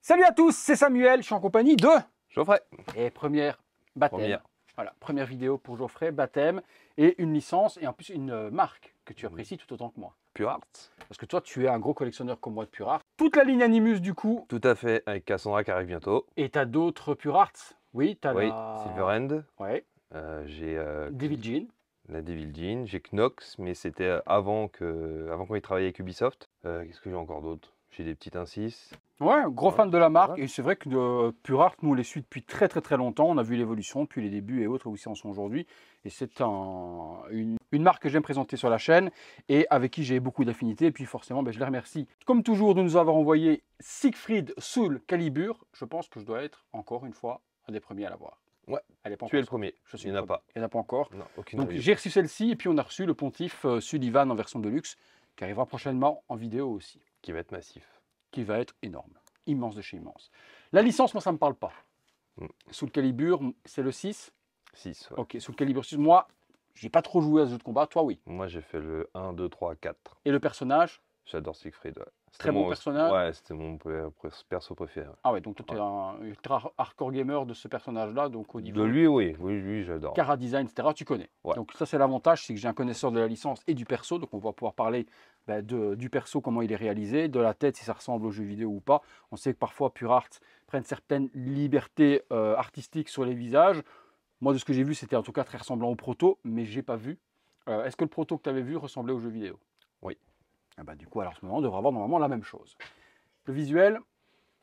Salut à tous, c'est Samuel, je suis en compagnie de Geoffrey. Et première baptême. Voilà, première vidéo pour Geoffrey, baptême et une licence et en plus une marque que tu apprécies tout autant que moi. Pure Art. Parce que toi, tu es un gros collectionneur comme moi de Pure Art. Toute la ligne Animus du coup. Tout à fait, avec Cassandra qui arrive bientôt. Et tu as d'autres Pure Art. Oui, tu as Oui, la... Silverhand. Ouais. J'ai Devil Jean. la Devil Jean. J'ai Knox, mais c'était avant qu'on ait travaillé avec Ubisoft. Qu'est-ce que j'ai encore d'autre? J'ai des petites 1.6. Ouais, gros Ouais, fan de la marque. ouais. Et c'est vrai que Pure Art, nous on les suit depuis très longtemps. On a vu l'évolution depuis les débuts et autres où ils en sont aujourd'hui. Et c'est une marque que j'aime présenter sur la chaîne et avec qui j'ai beaucoup d'affinités. Et puis forcément, je les remercie comme toujours de nous avoir envoyé Siegfried Soul Calibur. Je pense que je dois être encore une fois un des premiers à l'avoir. Ouais, elle est pas tu es le encore premier. Je suis Il n'y en a pas. Il n'y en a pas encore. Non, aucune Donc review. j'ai reçu celle-ci et puis on a reçu le Pontiff Sullivan en version de luxe qui arrivera prochainement en vidéo aussi. Qui va être massif. Qui va être énorme. Immense de chez immense. La licence, moi, ça ne me parle pas. Soul Calibur, c'est le 6 6, ouais. Ok, Soul Calibur 6. Moi, j'ai pas trop joué à ce jeu de combat. Toi, oui. Moi, j'ai fait le 1, 2, 3, 4. Et le personnage? J'adore Siegfried. Ouais. Très bon personnage. Ouais, c'était mon perso préféré. Ouais. Ah ouais, donc toi, tu es un ultra hardcore gamer de ce personnage-là. Donc au niveau De lui, oui. Oui, lui, j'adore. Cara design, etc., tu connais. Ouais. Donc ça, c'est l'avantage, c'est que j'ai un connaisseur de la licence et du perso. Donc on va pouvoir parler du perso, comment il est réalisé, de la tête, si ça ressemble au jeu vidéo ou pas. On sait que parfois Pure Art prennent certaines libertés artistiques sur les visages. Moi, de ce que j'ai vu, c'était en tout cas très ressemblant au proto, mais j'ai pas vu. Est-ce que le proto que tu avais vu ressemblait au jeu vidéo? Oui. Ah du coup, alors, en ce moment, on devrait avoir normalement la même chose. Le visuel?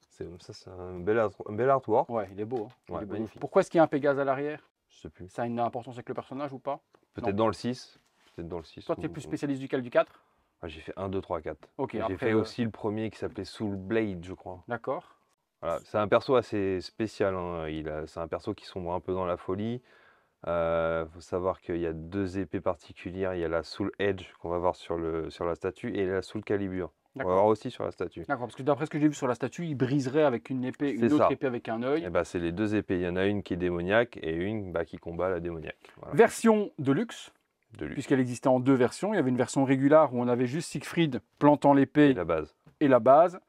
C'est un bel artwork. Ouais, il est beau. Hein. Ouais, Il est magnifique. Pourquoi est-ce qu'il y a un Pégase à l'arrière? Je sais plus. Ça a une importance avec le personnage ou pas? Peut-être dans le 6. Peut-être dans le 6. Toi, tu es plus spécialiste duquel du 4? Ouais, j'ai fait 1, 2, 3, 4. Ok, J'ai après, fait aussi le premier qui s'appelait Soul Blade, je crois. D'accord. Voilà. C'est un perso assez spécial. Hein. C'est un perso qui sombre un peu dans la folie. Faut savoir qu'il y a deux épées particulières. Il y a la Soul Edge qu'on va voir sur la statue et la Soul Calibur. On va voir aussi sur la statue. D'accord, parce que d'après ce que j'ai vu sur la statue, il briserait avec une épée, une autre épée avec un œil. Et bah, c'est les deux épées. Il y en a une qui est démoniaque et une qui combat la démoniaque. Voilà. Version de luxe, puisqu'elle existait en deux versions. Il y avait une version régulière où on avait juste Siegfried plantant l'épée et la base.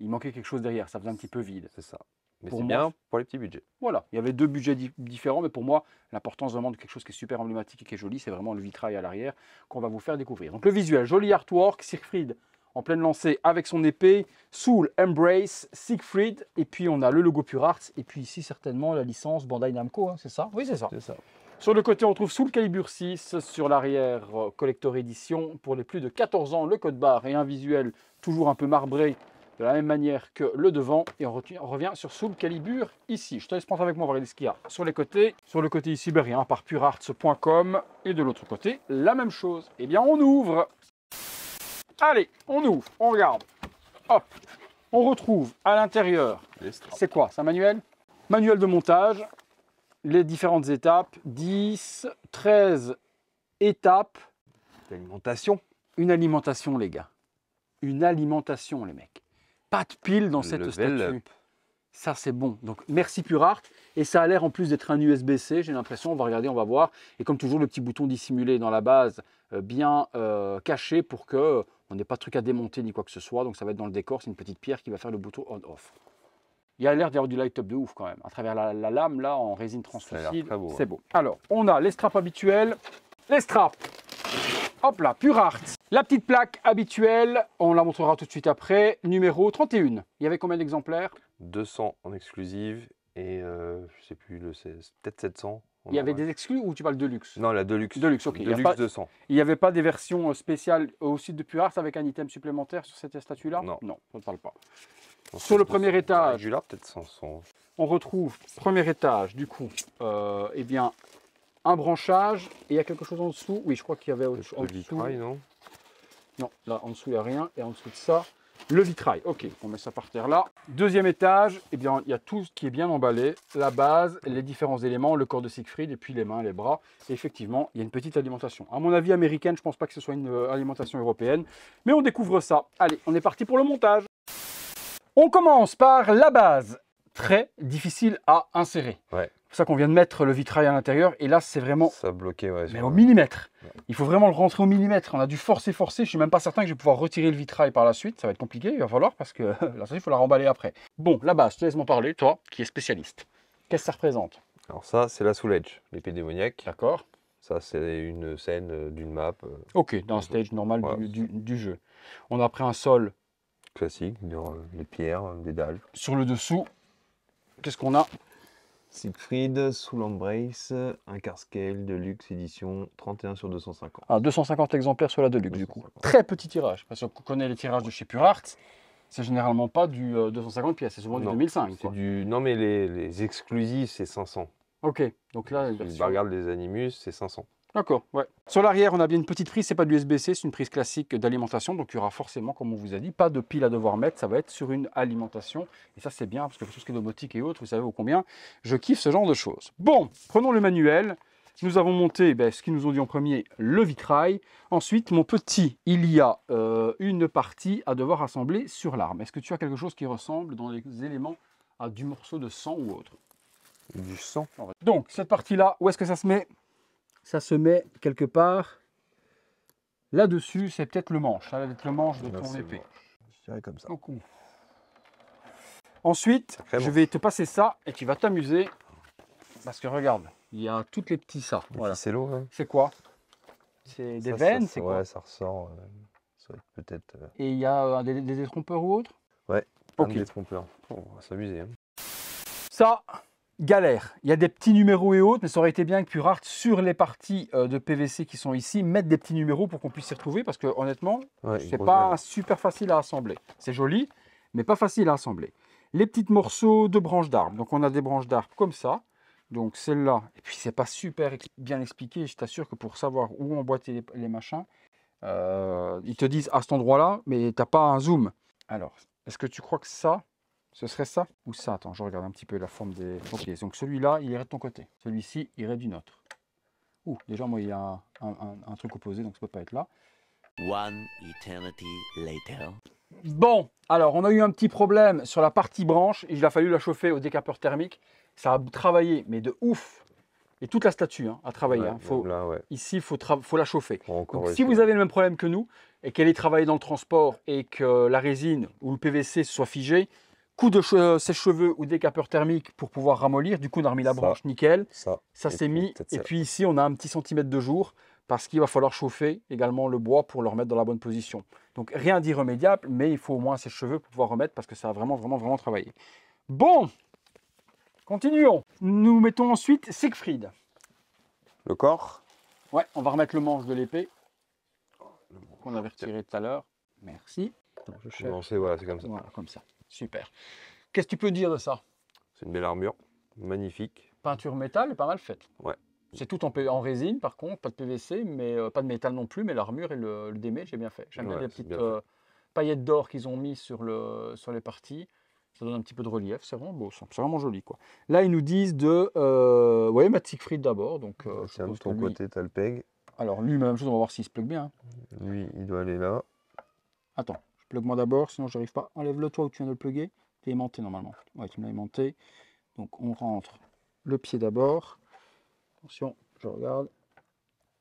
Il manquait quelque chose derrière, ça faisait un petit peu vide. C'est ça. Mais c'est bien pour les petits budgets. Voilà, il y avait deux budgets différents, mais pour moi, l'importance vraiment de quelque chose qui est super emblématique et qui est joli, c'est vraiment le vitrail à l'arrière qu'on va vous faire découvrir. Donc le visuel, joli artwork, Siegfried en pleine lancée avec son épée, Soul Embrace, Siegfried, et puis on a le logo Pure Art, et puis ici certainement la licence Bandai Namco, hein, c'est ça? Oui, c'est ça. Sur le côté, on trouve Soul Calibur 6, sur l'arrière, Collector Edition, pour les plus de 14 ans, le code barre et un visuel toujours un peu marbré, de la même manière que le devant, et on revient sur Soul Calibur ici. Je te laisse prendre avec moi, regarder ce qu'il y a sur les côtés. Sur le côté ici, rien, par purearts.com, et de l'autre côté, la même chose. Eh bien, on ouvre. Allez, on ouvre, on regarde. Hop, on retrouve à l'intérieur, c'est quoi? C'est un manuel? Manuel de montage, les différentes étapes, 10, 13 étapes. L'alimentation. Une alimentation, les gars. Une alimentation, les mecs. Pas de pile dans cette statue. Ça, c'est bon. Donc, merci Pure Art. Et ça a l'air en plus d'être un USB-C, j'ai l'impression. On va regarder, on va voir. Et comme toujours, le petit bouton dissimulé dans la base, bien caché pour qu'on n'ait pas de truc à démonter ni quoi que ce soit. Donc, ça va être dans le décor. C'est une petite pierre qui va faire le bouton on-off. Il y a l'air d'y avoir du light-up de ouf quand même. À travers la lame, là, en résine translucide. C'est beau. Alors, on a les straps habituels. Les straps. Hop là, Pure Art. La petite plaque habituelle, on la montrera tout de suite après, numéro 31. Il y avait combien d'exemplaires? 200 en exclusive et je sais plus, peut-être 700. Il y avait des exclus ou tu parles de luxe? Non, la Deluxe. Deluxe, ok. Deluxe 200. Il n'y avait pas des versions spéciales au site de Pure Art avec un item supplémentaire sur cette statue-là? Non. Non, on ne parle pas. Sur le premier étage, peut-être 500. On retrouve, premier étage, du coup, eh bien, un branchage, et il y a quelque chose en dessous. Oui, je crois qu'il y avait en dessous. Vitrail, non? Non, là, en dessous, il n'y a rien. Et en dessous de ça, le vitrail. Ok, on met ça par terre là. Deuxième étage, eh bien, il y a tout ce qui est bien emballé. La base, les différents éléments, le corps de Siegfried, et puis les mains, les bras. Et effectivement, il y a une petite alimentation. À mon avis, américaine, je ne pense pas que ce soit une alimentation européenne. Mais on découvre ça. Allez, on est parti pour le montage. On commence par la base. Très difficile à insérer. Ouais. pour ça qu'on vient de mettre le vitrail à l'intérieur. Et là, c'est vraiment Ça bloquait, ouais. mais au millimètre. Il faut vraiment le rentrer au millimètre. On a dû forcer. Je ne suis même pas certain que je vais pouvoir retirer le vitrail par la suite. Ça va être compliqué, il va falloir, parce que là, il faut la remballer après. Bon, la base, je te laisse m'en parler, toi, qui es spécialiste. Qu'est-ce que ça représente? Alors ça, c'est la Soul Edge, l'épée démoniaque. D'accord. Ça, c'est une scène d'une map. Ok, dans un stage normal voilà. du jeu. On a pris un sol. Classique, des pierres, des dalles. Sur le dessous, qu'est-ce qu'on a? Siegfried, Soul Embrace, un car scale de luxe édition 31 sur 250. Ah, 250 exemplaires sur la Deluxe, du coup. 250. Très petit tirage, parce qu'on connaît les tirages de chez Pure Art. C'est généralement pas du 250 pièces, c'est souvent du 2005. Quoi. Non, mais les exclusifs, c'est 500. Ok, donc là, Si tu regardes les Animus, c'est 500. D'accord, ouais. Sur l'arrière, on a bien une petite prise, c'est pas de l'USB-C, c'est une prise classique d'alimentation. Donc il y aura forcément, comme on vous a dit, pas de pile à devoir mettre, ça va être sur une alimentation. Et ça, c'est bien, parce que tout ce qui est domotique et autres, vous savez ô combien je kiffe ce genre de choses. Bon, prenons le manuel. Nous avons monté ce qu'ils nous ont dit en premier, le vitrail. Ensuite, mon petit, il y a une partie à devoir assembler sur l'arme. Est-ce que tu as quelque chose qui ressemble dans les éléments à du morceau de sang ou autre? Du sang. Donc, cette partie-là, où est-ce que ça se met? Ça se met quelque part là-dessus. C'est peut-être le manche. Ça va être le manche de ton épée. Je dirais comme ça. Beaucoup. Ensuite, je vais te passer ça et tu vas t'amuser. Parce que regarde, il y a toutes les petits ça. Voilà. C'est l'eau. Hein. C'est quoi? C'est des veines, c'est quoi? Ouais, ça ressort. Ça va être peut-être. Et il y a des détrompeurs ou autre? Ouais, ok. Des trompeurs. On va s'amuser. Hein. Ça, galère. Il y a des petits numéros et autres, mais ça aurait été bien que Pure Art, sur les parties de PVC qui sont ici, mette des petits numéros pour qu'on puisse s'y retrouver, parce que honnêtement, c'est pas super facile à assembler. C'est joli, mais pas facile à assembler. Les petits morceaux de branches d'arbres. Donc on a des branches d'arbres comme ça. Donc celle-là, et puis c'est pas super bien expliqué, je t'assure que pour savoir où emboîter les machins, ils te disent à cet endroit-là, mais t'as pas un zoom. Alors, est-ce que tu crois que ça, ce serait ça ou ça? Attends, je regarde un petit peu la forme des... Ok, donc celui-là, il irait de ton côté. Celui-ci irait du nôtre. Ouh, déjà, moi, il y a un truc opposé, donc ça peut pas être là. One eternity later. Bon, alors, on a eu un petit problème sur la partie branche. Il a fallu la chauffer au décapeur thermique. Ça a travaillé, mais de ouf. Et toute la statue a travaillé. Ici, il faut la chauffer. Donc, si vous avez le même problème que nous, et qu'elle est travaillée dans le transport, et que la résine ou le PVC soit figé, coup de sèche-cheveux ou décapeur thermique pour pouvoir ramollir. Du coup, on a remis la branche nickel. Ça s'est mis. Et puis ici, on a un petit centimètre de jour parce qu'il va falloir chauffer également le bois pour le remettre dans la bonne position. Donc, rien d'irrémédiable, mais il faut au moins sèche-cheveux pour pouvoir remettre parce que ça a vraiment travaillé. Bon, continuons. Nous mettons ensuite Siegfried. Le corps. Ouais, on va remettre le manche de l'épée qu'on avait retiré tout à l'heure. Merci. Attends, je cherche. Voilà, c'est comme ça. Voilà, comme ça. Super. Qu'est-ce que tu peux dire de ça? C'est une belle armure, magnifique. Peinture métal, pas mal faite. Ouais. C'est tout en résine par contre, pas de PVC, mais pas de métal non plus, mais l'armure et le damage, j'ai bien fait. J'aime bien les petites paillettes d'or qu'ils ont mis sur les parties. Ça donne un petit peu de relief, c'est vraiment beau, c'est vraiment joli quoi. Là ils nous disent de mettre Siegfried d'abord. Donc tiens, de ton côté, tu as le peg. Alors lui, même chose, on va voir s'il se plug bien. Lui, il doit aller là. Attends, je plug moi d'abord, sinon je n'arrive pas. Enlève-le toi où tu viens de le plugger. Tu es aimanté normalement. Ouais, tu me l'as aimanté. Donc on rentre le pied d'abord. Attention, je regarde.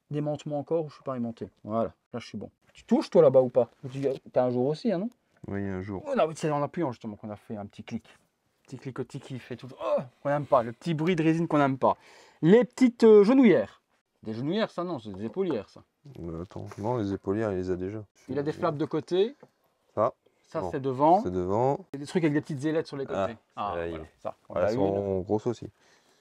Démonte-moi encore ou je suis pas aimanté. Voilà, là je suis bon. Tu touches toi là-bas ou pas? Tu as un jour aussi, hein, non? Oui, un jour. Oh, c'est en appuyant justement qu'on a fait un petit clic. Petit clicotis qui fait tout. Oh, qu'on n'aime pas. Le petit bruit de résine qu'on n'aime pas. Les petites genouillères. Des genouillères, ça non, c'est des épaulières, ça. Attends, non, les épaulières, il les a déjà. Il a des flaps de côté. Ça c'est devant. C'est devant. Il y a des trucs avec des petites ailettes sur les côtés. Voilà, ça. Elles sont grosses aussi.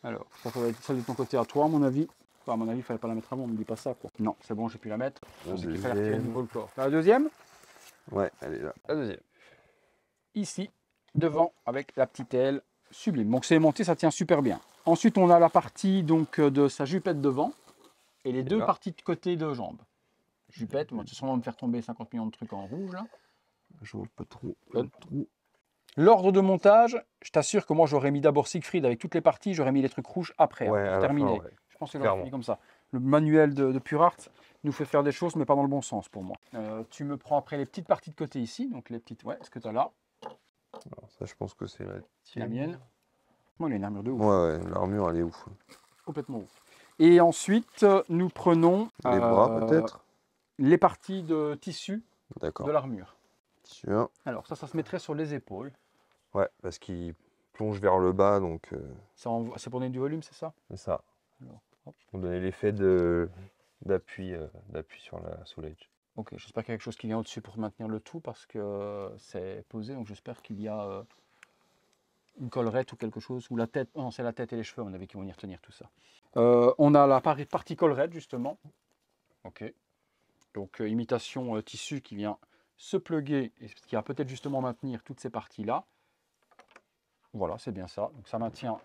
Alors, ça va être celle de ton côté à toi, à mon avis. Enfin, à mon avis, il fallait pas la mettre avant, on ne me dit pas ça, quoi. Non, c'est bon, j'ai pu la mettre. Il fallait retirer de nouveau le corps. La deuxième? Ouais, elle est là. La deuxième. Ici, devant, avec la petite aile sublime. Donc c'est monté, ça tient super bien. Ensuite, on a la partie donc de sa jupette devant et les deux parties de côté de jambes. Jupette, moi, de toute façon, on va me faire tomber 50 millions de trucs en rouge, là. Je vois pas trop. L'ordre de montage, je t'assure que moi, j'aurais mis d'abord Siegfried avec toutes les parties, j'aurais mis les trucs rouges après, pour terminer. Je pense que j'aurais fini comme ça. Le manuel de Pure Art nous fait faire des choses, mais pas dans le bon sens pour moi. Tu me prends après les petites parties de côté ici, donc les petites, ce que tu as là. Alors ça, je pense que c'est la mienne. Moi, il a une armure de ouf. Ouais, l'armure, elle est ouf. Complètement ouf. Et ensuite, nous prenons Les bras, peut-être. les parties de tissu D'accord. de l'armure. Sûr. Alors ça se mettrait sur les épaules. Ouais, parce qu'il plonge vers le bas, donc C'est pour donner du volume, c'est ça? c'est ça. Alors, hop. Pour donner l'effet d'appui sur la Soul Edge. Ok, j'espère qu'il y a quelque chose qui vient au-dessus pour maintenir le tout parce que c'est posé, donc j'espère qu'il y a une collerette ou quelque chose, ou la tête, non c'est la tête et les cheveux à mon avis qui vont venir tenir tout ça. On a la partie collerette justement, ok, donc imitation tissu qui vient se plugger et qui va peut-être justement maintenir toutes ces parties-là. Voilà, c'est bien ça, donc ça maintient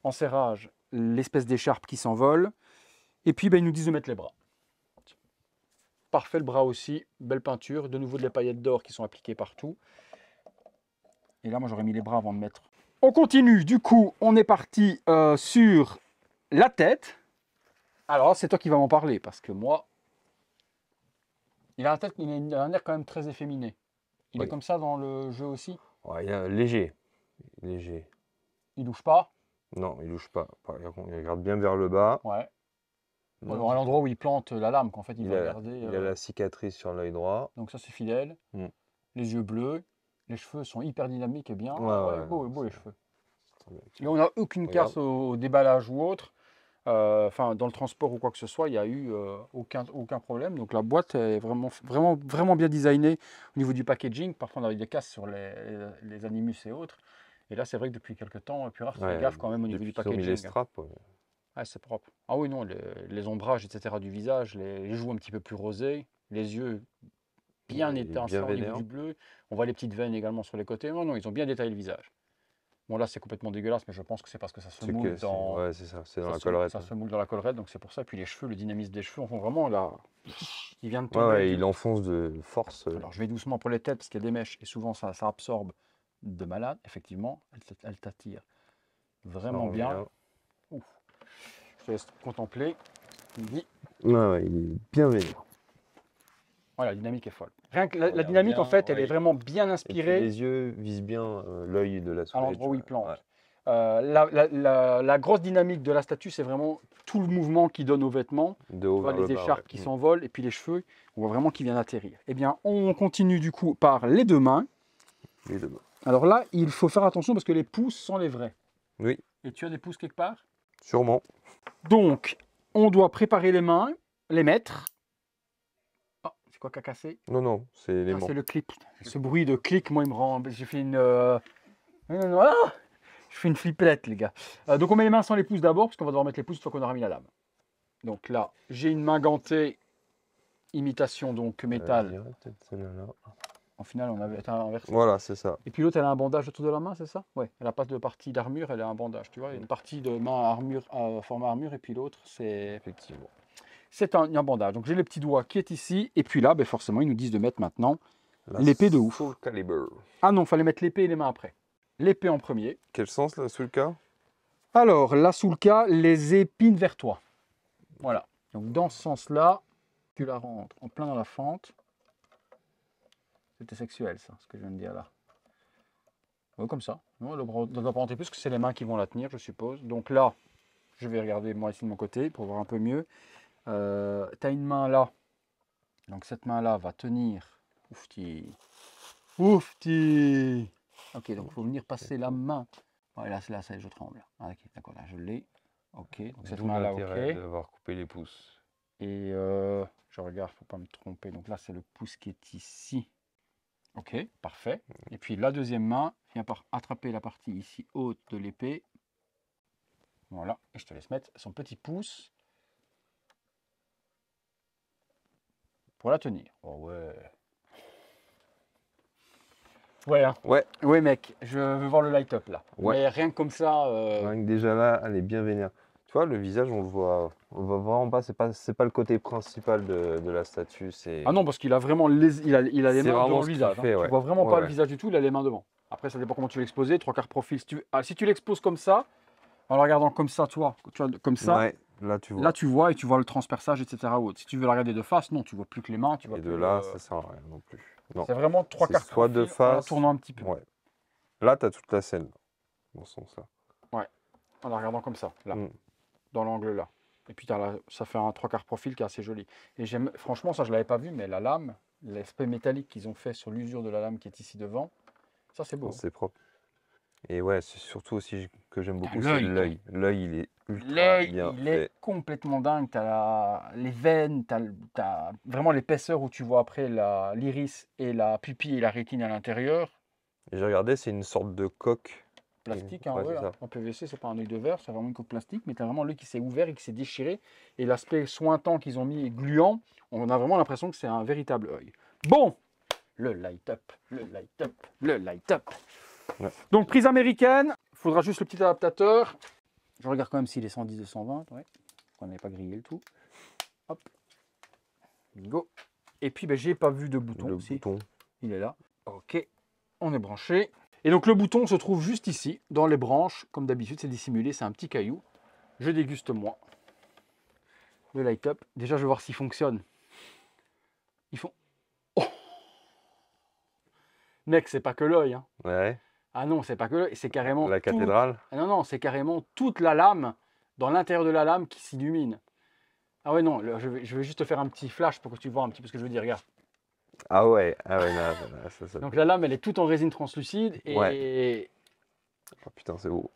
en serrage l'espèce d'écharpe qui s'envole, et puis ben, ils nous disent de mettre les bras. Parfait, le bras aussi, belle peinture, de nouveau des paillettes d'or qui sont appliquées partout. Et là, moi, j'aurais mis les bras avant de mettre. On continue, du coup, on est parti sur la tête. Alors, c'est toi qui vas m'en parler, parce que moi, il a un air quand même très efféminé. Il est comme ça dans le jeu aussi. Ouais, il est léger. Léger. Il bouge pas. Non, il louche pas. Il regarde bien vers le bas. Ouais. Non. À l'endroit où il plante la lame, qu'en fait, il va a, regarder. il a la cicatrice sur l'œil droit. Donc ça, c'est fidèle. Mm. Les yeux bleus. Les cheveux sont hyper dynamiques et bien. Ouais, beau les cheveux. C'est Et on n'a aucune casse au déballage ou autre. Enfin, dans le transport ou quoi que ce soit, il n'y a eu aucun problème. Donc la boîte est vraiment bien designée au niveau du packaging. Parfois, on avait des casses sur les Animus et autres. Et là, c'est vrai que depuis quelques temps, Purart fait gaffe quand même au niveau du packaging. Les straps, Ouais, c'est propre. Ah oui, non, les ombrages, etc. du visage, les joues un petit peu plus rosées, les yeux bien étincelants au niveau du bleu. On voit les petites veines également sur les côtés. Non, ils ont bien détaillé le visage. Bon, là, c'est complètement dégueulasse, mais je pense que c'est parce que ça se moule dans... Ouais, c'est ça, c'est dans la collerette. Ça se moule dans la collerette, donc c'est pour ça. Puis les cheveux, le dynamisme des cheveux, on voit vraiment là... Il vient de tomber. Ouais, il enfonce de force. Alors, je vais doucement pour les têtes, parce qu'il y a des mèches, et souvent, ça absorbe de malade. Effectivement, elle t'attire vraiment bien. Ouf. Je te laisse contempler. Il est bien vénère. Voilà, la dynamique est folle. Rien que la dynamique, en fait, elle est vraiment bien inspirée. Les yeux visent bien l'œil de la Soul Edge. À l'endroit où il plante. Ouais. La grosse dynamique de la statue, c'est vraiment tout le mouvement qui donne aux vêtements. De haut vers le bas, les écharpes qui s'envolent et puis les cheveux, on voit vraiment qu'il vient d'atterrir. Eh bien, on continue du coup par les deux mains. Les deux mains. Alors là, il faut faire attention parce que les pouces sont les vrais. Oui. Et tu as des pouces quelque part? Sûrement. Donc, on doit préparer les mains, les mettre. Oh, c'est quoi qui a cassé? Non, c'est l'élément. C'est le clip. Ce bruit de clic, moi, il me rend... J'ai fait une... Je fais une flippette, les gars. Donc, on met les mains sans les pouces d'abord, parce qu'on va devoir mettre les pouces une fois qu'on aura mis la lame. Donc là, j'ai une main gantée, imitation donc métal. En final, on avait été inversé. Voilà, c'est ça. Et puis l'autre, elle a un bandage autour de la main, c'est ça? Ouais, elle n'a pas de partie d'armure, elle a un bandage, tu vois. Il y a une partie de main armure, format armure, et puis l'autre, c'est... Effectivement. C'est un bandage. Donc j'ai le petit doigt qui est ici, et puis là, ben, forcément, ils nous disent de mettre maintenant l'épée de ouf. Soul Calibur. Ah non, il fallait mettre l'épée et les mains après. L'épée en premier. Quel sens, la Soulka? Alors, la Soulka, les épines vers toi. Voilà. Donc dans ce sens-là, tu la rentres en plein dans la fente. C'était sexuel, ça, ce que je viens de dire là. Ouais, comme ça. On ne doit pas rentrer plus, parce que c'est les mains qui vont la tenir, je suppose. Donc là, je vais regarder moi ici de mon côté pour voir un peu mieux. Tu as une main là. Donc cette main-là va tenir. Oufti. Oufti. Ok, donc il faut venir passer la main. Ouais, là, ça y est, je tremble. Ah, ok, d'accord, là, je l'ai. Ok, donc cette main-là, ok. d'avoir coupé les pouces. Et je regarde, faut pas me tromper. Donc là, c'est le pouce qui est ici. Ok, parfait. Et puis la deuxième main vient par attraper la partie ici haute de l'épée. Voilà, et je te laisse mettre son petit pouce pour la tenir. Oh ouais. Ouais, hein. Ouais, mec, je veux voir le light-up là. Ouais. Mais rien que comme ça. Rien que déjà là, elle est bien vénère. Tu vois, le visage, on le voit vraiment pas. C'est pas le côté principal de la statue. Ah non, parce qu'il a vraiment il a les mains devant le visage. Fait, ouais. Tu vois vraiment pas le visage du tout, il a les mains devant. Après, ça dépend comment tu veux l'exposer. 3/4 profil. Si tu l'exposes comme ça, en le regardant comme ça, tu vois, comme ça. Ouais, là tu vois. Là, tu vois et tu vois le transperçage, etc. Si tu veux la regarder de face, non, tu vois plus que les mains. Tu vois et plus de là, ça sert à rien non plus. C'est vraiment 3/4 soit de face, en tournant un petit peu. Ouais. Là, tu as toute la scène dans ce sens-là. Ouais. en la regardant comme ça, là, Mm. dans l'angle là. Et puis ça fait un 3/4 profil qui est assez joli. Et j'aime, franchement, ça je ne l'avais pas vu, mais la lame, l'aspect métallique qu'ils ont fait sur l'usure de la lame qui est ici devant, ça c'est beau. Non, c'est propre. Et ouais, c'est surtout aussi que j'aime Putain, beaucoup, c'est l'œil, quoi. l'œil. L'œil, il est ultra L'œil, bien il est fait. complètement dingue. Tu as les veines, tu as vraiment l'épaisseur où tu vois après l'iris et la pupille et la rétine à l'intérieur. Et j'ai regardé, c'est une sorte de coque. Plastique, hein, Ouais, ouais, c'est hein. ça. En PVC, c'est pas un œil de verre, c'est vraiment une coque plastique, mais tu as vraiment l'œil qui s'est ouvert et qui s'est déchiré. Et l'aspect sointant qu'ils ont mis et gluant, on a vraiment l'impression que c'est un véritable œil. Bon, le light-up, le light-up, le light-up. Ouais. Donc, prise américaine, il faudra juste le petit adaptateur. Je regarde quand même s'il est 110 et 120, ouais. On n'avait pas grillé le tout. Hop, go. Et puis, ben, j'ai pas vu de bouton. Le Si, bouton. il est là. Ok, on est branché. Et donc le bouton se trouve juste ici, dans les branches. Comme d'habitude, c'est dissimulé, c'est un petit caillou. Je déguste moi. Le light up. Déjà, je vais voir s'il fonctionne. Ils font... Oh, mec, c'est pas que l'œil. Hein. Ouais. Ah non, c'est pas que l'œil. C'est carrément... La tout- cathédrale. Ah non, non, c'est carrément toute la lame, dans l'intérieur de la lame, qui s'illumine. Ah ouais, non, je vais juste te faire un petit flash pour que tu vois un petit peu ce que je veux dire. Regarde. Ah ouais, là, ça. Donc la lame, elle est toute en résine translucide. Et... Ouais. Oh putain, c'est beau.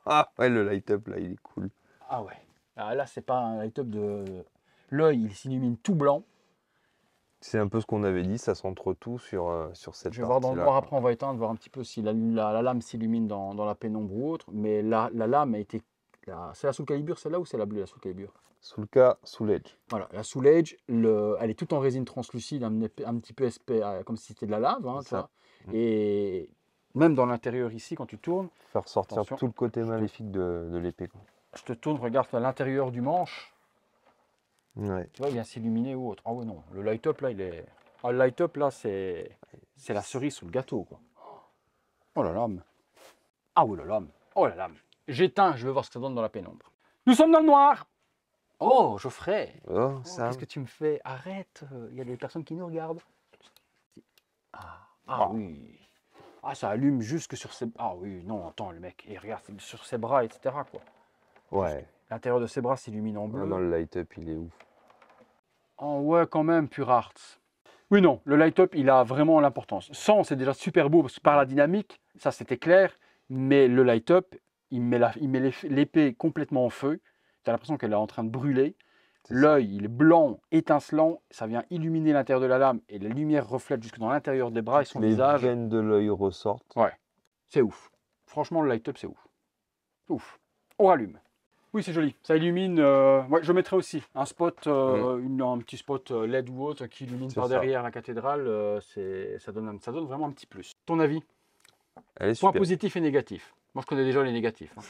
Ah ouais, le light-up, là, il est cool. Ah ouais. Ah, là, c'est pas un light-up de... L'œil, il s'illumine tout blanc. C'est un peu ce qu'on avait dit, ça centre tout sur cette Je vais voir dans le partie-là. noir après, on va éteindre, voir un petit peu si la lame s'illumine dans la pénombre ou autre. Mais la lame a été... C'est la Soul Calibur celle-là ou c'est la bleue, la Soul Calibur? Sous le cas, sous l'edge. Voilà, la Soul Edge, elle est toute en résine translucide, un petit peu comme si c'était de la lave. Hein, C'est tu ça. vois. Et même dans l'intérieur ici, quand tu tournes, Faire sortir Attention. tout le côté maléfique de l'épée, quoi. je te tourne, regarde à l'intérieur du manche, Ouais. tu vois, il vient s'illuminer ou autre. Ah ouais, non, le light-up là, il est... Ah, le light-up là, c'est la cerise sous le gâteau, quoi. Oh la lame. Ah oui, la lame. Oh la lame. J'éteins, je veux voir ce que ça donne dans la pénombre. Nous sommes dans le noir. Oh, Geoffrey. Oh, Oh, ça. qu'est-ce que tu me fais? Arrête, il y a des personnes qui nous regardent. Ah oui. Ah, ça allume jusque sur ses... Ah oui, non, attends, le mec. Et regarde, c'est sur ses bras, etc. quoi. Ouais. L'intérieur de ses bras s'illumine en bleu. Ah, dans le light-up, il est ouf. Oh ouais, quand même, Pure Arts. Oui, non, le light-up, il a vraiment l'importance. 100, c'est déjà super beau parce que par la dynamique, ça c'était clair. Mais le light-up, il met l'épée complètement en feu. Tu as l'impression qu'elle est en train de brûler. C'est ça. L'œil, il est blanc, étincelant. Ça vient illuminer l'intérieur de la lame et la lumière reflète jusque dans l'intérieur des bras et son Les visage. veines de l'œil ressortent. Ouais, c'est ouf. Franchement, le light-up, c'est ouf. Ouf. On rallume. Oui, c'est joli. Ça illumine. Ouais, je mettrais aussi un spot, un petit spot LED ou autre qui illumine C'est par ça. derrière la cathédrale. Ça donne vraiment un petit plus. Ton avis? Elle est Point super. positif et négatif. Moi, je connais déjà les négatifs. Hein.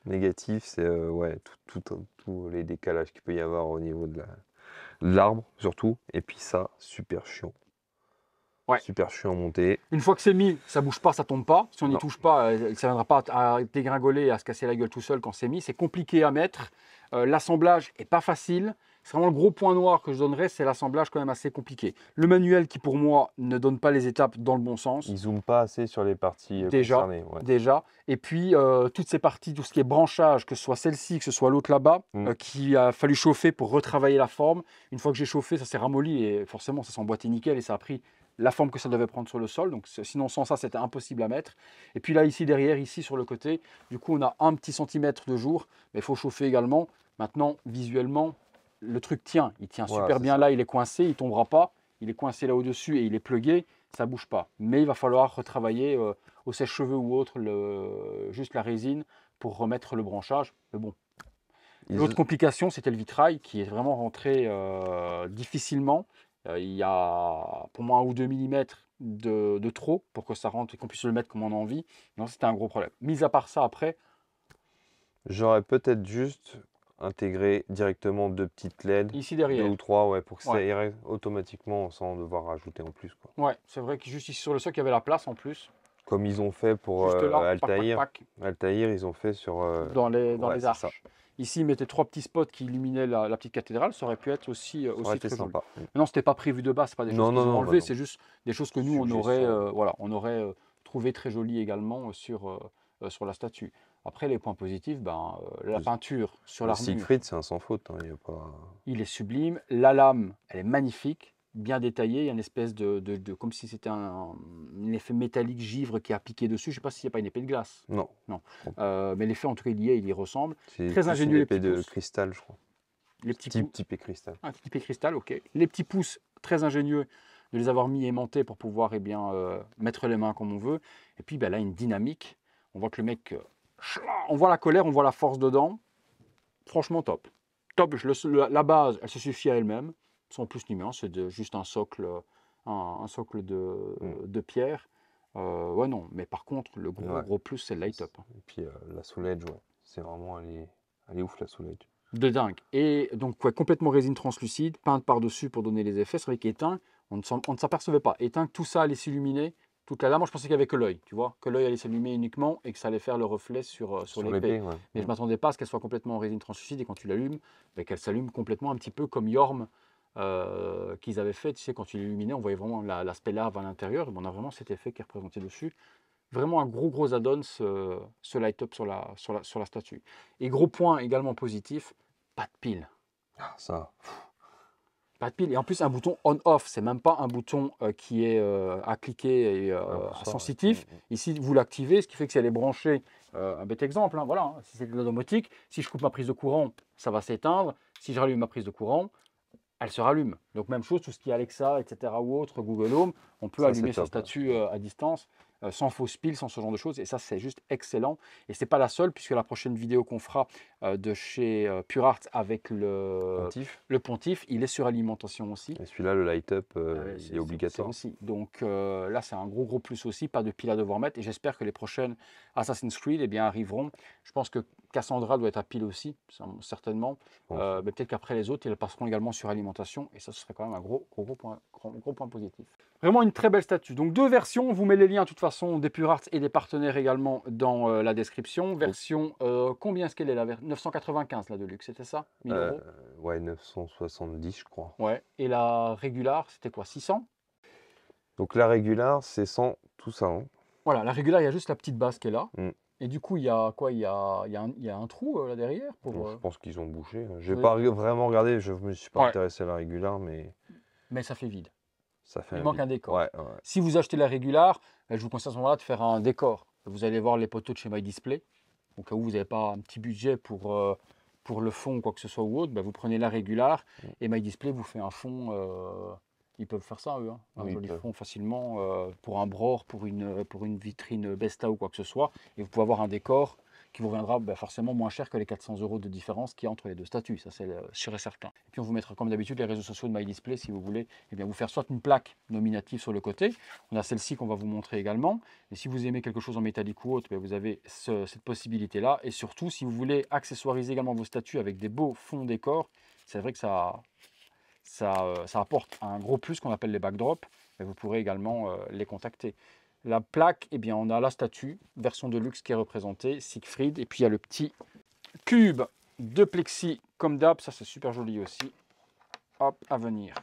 Négatif, c'est ouais, tous les décalages qu'il peut y avoir au niveau de l'arbre, surtout. Et puis ça, super chiant. Ouais. Super chiant à monter. Une fois que c'est mis, ça bouge pas, ça tombe pas. Si on n'y Non. touche pas, ça ne viendra pas à dégringoler et à se casser la gueule tout seul quand c'est mis. C'est compliqué à mettre. L'assemblage est pas facile. C'est vraiment le gros point noir que je donnerais, c'est l'assemblage quand même assez compliqué. Le manuel qui pour moi ne donne pas les étapes dans le bon sens. Ils zooment pas assez sur les parties Déjà. concernées. Ouais. Déjà. Et puis, toutes ces parties, tout ce qui est branchage, que ce soit celle-ci, que ce soit l'autre là-bas, qui a fallu chauffer pour retravailler la forme. Une fois que j'ai chauffé, ça s'est ramolli et forcément, ça s'est emboîté nickel et ça a pris la forme que ça devait prendre sur le sol. Donc, sinon, sans ça, c'était impossible à mettre. Et puis là, ici, derrière, ici, sur le côté, du coup, on a un petit centimètre de jour, mais il faut chauffer également. Maintenant, visuellement, le truc tient. Il tient Voilà, super c'est bien ça. là, il est coincé, il ne tombera pas. Il est coincé là au-dessus et il est plugué. Ça ne bouge pas. Mais il va falloir retravailler au sèche-cheveux ou autre, juste la résine pour remettre le branchage. Mais bon. L'autre complication, c'était le vitrail qui est vraiment rentré difficilement. Il y a pour moi 1 ou 2 mm de trop pour que ça rentre et qu'on puisse le mettre comme on a envie. Non, c'était un gros problème. Mis à part ça, après, J'aurais peut-être juste intégré directement 2 petites LED, ici 2 derrière. ou 3, ouais, pour que ça Ouais. irait automatiquement sans devoir rajouter en plus, quoi. Ouais, c'est vrai que juste ici sur le socle, il y avait la place en plus. Comme ils ont fait pour Juste là, pac, pac, Altaïr. pac, Altaïr, ils ont fait sur. dans les ouais, c'est arches. ça. Ici, ils mettaient 3 petits spots qui illuminaient la petite cathédrale. Ça aurait pu être aussi Ça aurait été très joli. sympa. Non, c'était pas prévu de base, c'est pas des choses Non, qu'ils non, ont non, enlevées, bah non. c'est juste des choses que nous on Suggestion. aurait, on aurait trouvé très jolies également sur sur la statue. Après, les points positifs, la peinture sur Le l'armure, Siegfried, c'est un sans faute. Hein, y a pas... il est sublime. La lame, elle est magnifique, bien détaillée. Il y a une espèce comme si c'était un effet métallique givre qui est appliqué dessus. Je ne sais pas s'il n'y a pas une épée de glace. Non, Non. Mais l'effet, en tout cas, il y ressemble. c'est Très plus ingénieux, une les épée petits de pouces. cristal, je crois. Les petits pouces. Type épée cristal. Un petit épée cristal, ok. Les petits pouces, très ingénieux de les avoir mis aimantés pour pouvoir mettre les mains comme on veut. Et puis là, une dynamique. On voit que le mec, on voit la colère, on voit la force dedans. Franchement, top. Top, la base, elle se suffit à elle-même. Sans plus ni moins, c'est juste un socle, un socle de pierre. Ouais, non, mais par contre, le gros plus, c'est le light-up. Et puis la Soul Edge, ouais. C'est vraiment, elle est ouf, la Soul Edge. De dingue. Et donc, ouais, complètement résine translucide, peinte par-dessus pour donner les effets. C'est vrai qu'éteint, on ne s'apercevait pas. Éteint, tout ça allait s'illuminer. Toute la lame, moi je pensais qu'il n'y avait que l'œil, tu vois, que l'œil allait s'allumer uniquement et que ça allait faire le reflet sur l'épée. Ouais. Mais je ne m'attendais pas à ce qu'elle soit complètement en résine translucide et quand tu l'allumes, qu'elle s'allume complètement un petit peu comme Yorm qu'ils avaient fait. Tu sais, quand tu l'illuminais, on voyait vraiment l'aspect lave à l'intérieur. On a vraiment cet effet qui est représenté dessus. Vraiment un gros add-on, ce light-up sur la statue. Et gros point également positif, pas de pile. Ah, ça. Pas de pile. Et en plus, un bouton on-off. C'est même pas un bouton qui est à cliquer et sensitif. Ouais. Ici, vous l'activez, ce qui fait que si elle est branchée, un bête exemple, hein, voilà, hein, si c'est de la domotique, si je coupe ma prise de courant, ça va s'éteindre. Si je rallume ma prise de courant, elle se rallume. Donc même chose, tout ce qui est Alexa, etc. ou autre, Google Home, on peut allumer sa statue à distance, sans fausse pile, sans ce genre de choses. Et ça, c'est juste excellent. Et c'est pas la seule, puisque la prochaine vidéo qu'on fera de chez Pure Art avec le Pontife, il est sur alimentation aussi. Et celui-là, le light-up, il est obligatoire. Aussi. Donc là, c'est un gros plus aussi, pas de pile à devoir mettre. Et j'espère que les prochaines Assassin's Creed arriveront. Je pense que Cassandra doit être à pile aussi, certainement. Mais peut-être qu'après les autres, ils passeront également sur alimentation. Et ça, ce serait quand même un gros point positif. Vraiment une très belle statue. Donc 2 versions. On vous met les liens de toute façon des Pure Art et des partenaires également dans la description. Version, combien est-ce qu'elle est la version 995 la Deluxe, c'était ça 1000 euros. Ouais, 970 je crois. Ouais. Et la Régular, c'était quoi 600? Donc la Régular, c'est sans tout ça. Hein. Voilà, la Régular, il y a juste la petite base qui est là. Mm. Et du coup, il y a quoi? Il y a un trou là derrière pour, Je pense qu'ils ont bouché. Je n'ai pas vraiment regardé, je ne me suis pas intéressé à la Régular, mais ça fait vide. Ça fait il manque un décor. Ouais. Si vous achetez la Régular, je vous conseille à ce moment-là de faire un décor. Vous allez voir les poteaux de chez MyDisplay. Au cas où vous n'avez pas un petit budget pour le fond ou quoi que ce soit ou autre, vous prenez la Régular et MyDisplay vous fait un fond. Ils peuvent faire ça, eux. Hein. Un joli fond facilement pour un bror, pour une vitrine Besta ou quoi que ce soit. Et vous pouvez avoir un décor qui vous reviendra forcément moins cher que les 400 € de différence qu'il y a entre les deux statues. Ça, c'est sûr et certain. Et puis, on vous mettra comme d'habitude les réseaux sociaux de MyDisplay si vous voulez vous faire soit une plaque nominative sur le côté. On a celle-ci qu'on va vous montrer également. Et si vous aimez quelque chose en métallique ou autre, vous avez cette possibilité-là. Et surtout, si vous voulez accessoiriser également vos statues avec des beaux fonds décors, c'est vrai que ça apporte un gros plus qu'on appelle les backdrops, mais vous pourrez également les contacter. La plaque, on a la statue, version de luxe qui est représentée, Siegfried, et puis il y a le petit cube de plexi comme d'hab, ça c'est super joli aussi. Hop, à venir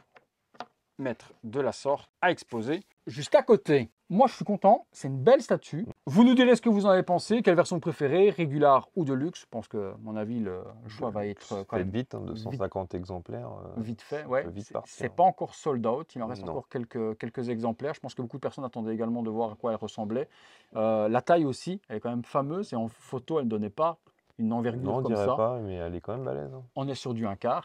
mettre de la sorte, à exposer. Juste à côté, moi je suis content, c'est une belle statue. Vous nous direz ce que vous en avez pensé, quelle version vous préférez, régular ou de luxe. Je pense que, à mon avis, le choix va être quand même vite, 250 exemplaires. Vite fait, ouais. C'est hein. pas encore sold out, il en reste encore quelques exemplaires. Je pense que beaucoup de personnes attendaient également de voir à quoi elle ressemblait. La taille aussi, elle est quand même fameuse et en photo, elle ne donnait pas une envergure comme ça. Non, on dirait pas, mais elle est quand même balèze. Hein. On est sur du 1/4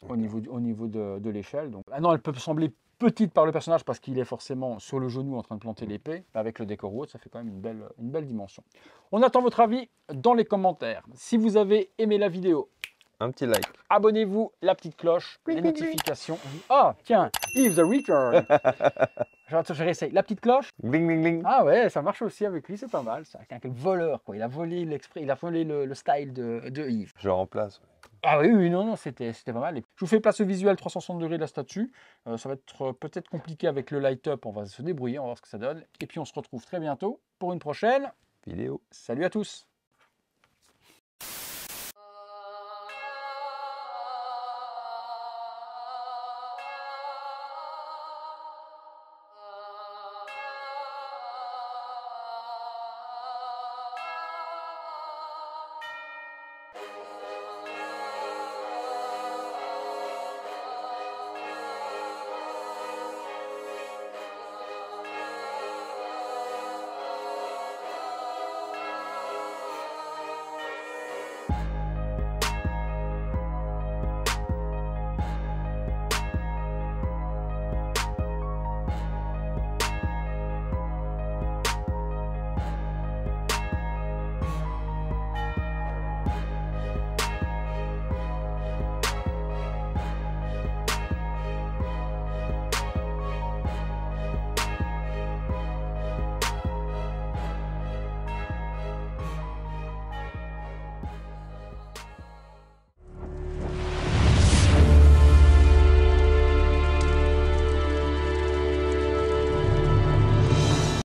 au niveau de l'échelle. Donc, non, elle peut sembler petite par le personnage parce qu'il est forcément sur le genou en train de planter l'épée. Avec le décor ou autre, ça fait quand même une belle dimension. On attend votre avis dans les commentaires. Si vous avez aimé la vidéo, un petit like. Abonnez-vous, la petite cloche, les notifications. Ah, tiens, Yves the Return. Je réessaye. La petite cloche. Bling, bling, bling. Ah ouais, ça marche aussi avec lui, c'est pas mal. C'est un voleur, quoi. Il a volé le style de Yves. Je remplace. Ah oui, non, c'était pas mal. Et je vous fais place au visuel 360 degrés de la statue. Ça va être peut-être compliqué avec le light-up. On va se débrouiller, on va voir ce que ça donne. Et puis on se retrouve très bientôt pour une prochaine vidéo. Salut à tous.